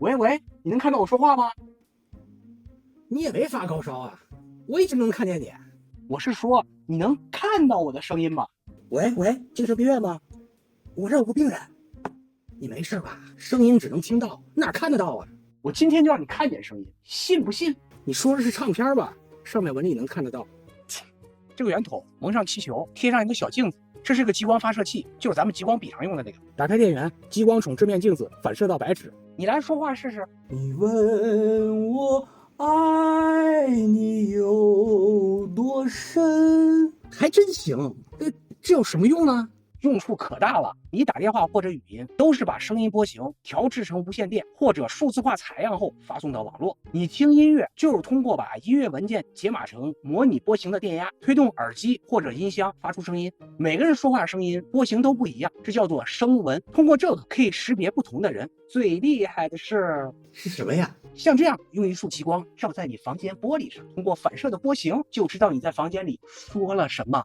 喂喂，你能看到我说话吗？你也没发高烧啊，我一直能看见你。我是说，你能看到我的声音吗？喂喂，精神病院吗？我这有个病人，你没事吧？声音只能听到，哪看得到啊？我今天就让你看见声音，信不信？你说的是唱片吧？上面纹理能看得到。这个圆筒蒙上气球，贴上一个小镜子，这是个激光发射器，就是咱们激光笔上用的那个。打开电源，激光从这面镜子反射到白纸。你来说话试试。你问我爱你有多深？还真行。这有什么用呢？用处可大了，你打电话或者语音都是把声音波形调制成无线电或者数字化采样后发送到网络。你听音乐就是通过把音乐文件解码成模拟波形的电压，推动耳机或者音箱发出声音。每个人说话声音波形都不一样，这叫做声纹。通过这个可以识别不同的人。最厉害的是什么呀？像这样用一束激光照在你房间玻璃上，通过反射的波形就知道你在房间里说了什么。